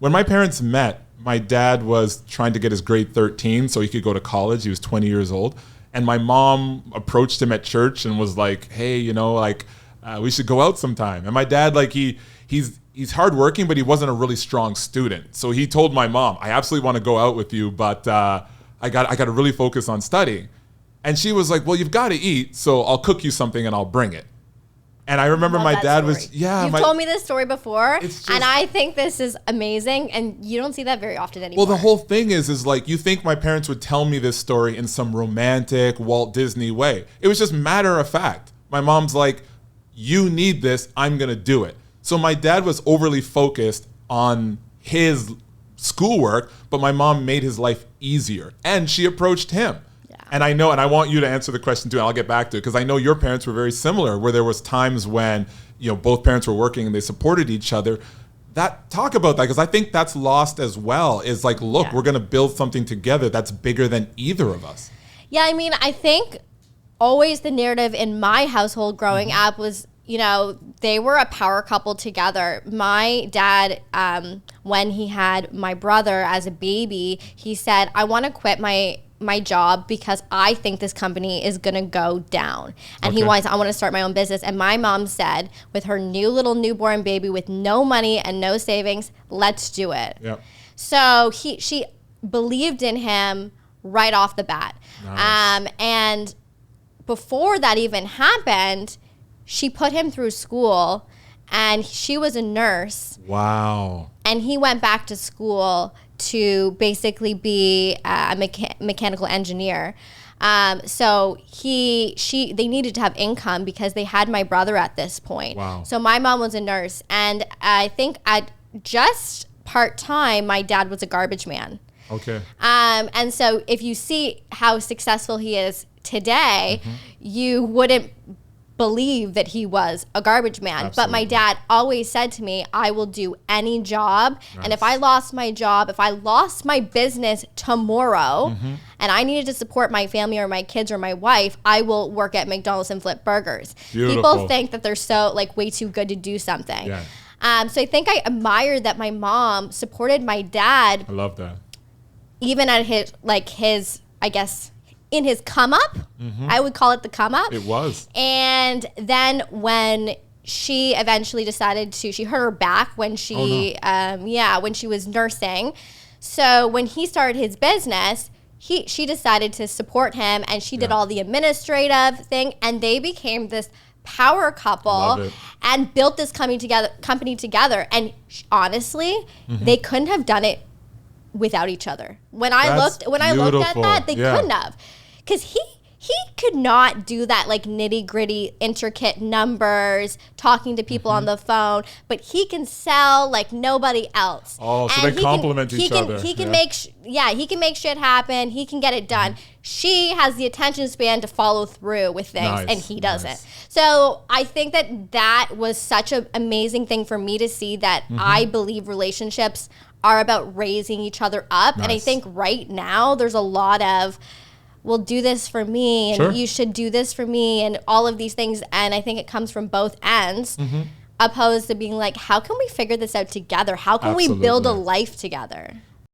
when my parents met, my dad was trying to get his grade 13 so he could go to college. He was 20 years old. And my mom approached him at church and was like, hey, we should go out sometime. And my dad, he's hardworking, but he wasn't a really strong student. So he told my mom, I absolutely want to go out with you, but I got to really focus on studying. And she was like, well, you've got to eat, so I'll cook you something and I'll bring it. And I remember my dad was, You've told me this story before, and I think this is amazing, and you don't see that very often anymore. Well, the whole thing is like, you think my parents would tell me this story in some romantic Walt Disney way. It was just matter of fact. My mom's like, you need this, I'm going to do it. So my dad was overly focused on his schoolwork, but my mom made his life easier, and she approached him. And I know, and I want you to answer the question too, and I'll get back to it, because I know your parents were very similar, where there was times when, both parents were working and they supported each other. Talk about that, because I think that's lost as well, is like, look, we're going to build something together that's bigger than either of us. Yeah, I mean, I think always the narrative in my household growing up was, they were a power couple together. My dad, when he had my brother as a baby, he said, I want to quit my job because I think this company is going to go down. And I want to start my own business. And my mom said, with her newborn baby with no money and no savings, let's do it. Yep. So she believed in him right off the bat. Nice. And before that even happened, she put him through school, and she was a nurse. Wow. And he went back to school to basically be a mechanical engineer. So they needed to have income because they had my brother at this point. Wow. So my mom was a nurse, and I think at just part-time, my dad was a garbage man. Okay. And so if you see how successful he is today, you wouldn't believe that he was a garbage man. Absolutely. But my dad always said to me, I will do any job. Nice. And if I lost my job, if I lost my business tomorrow, and I needed to support my family or my kids or my wife, I will work at McDonald's and flip burgers. Beautiful. People think that they're so way too good to do something. Yeah. So I think I admired that my mom supported my dad. I love that. Even at his, I guess, in his come up. I would call it the come up. It was. And then when she eventually decided she hurt her back when she when she was nursing. So when he started his business, she decided to support him, and she did all the administrative thing, and they became this power couple and built this company together. And honestly, they couldn't have done it without each other. When I looked at that, they couldn't have. Because he could not do that nitty gritty, intricate numbers, talking to people on the phone, but he can sell like nobody else. Oh, so they complement each other. He can make shit happen. He can get it done. She has the attention span to follow through with things, and he doesn't. So I think that was such an amazing thing for me to see, that I believe relationships are about raising each other up. And I think right now there's a lot of, well, do this for me, and you should do this for me, and all of these things. And I think it comes from both ends, opposed to being like, how can we figure this out together? How can we build a life together?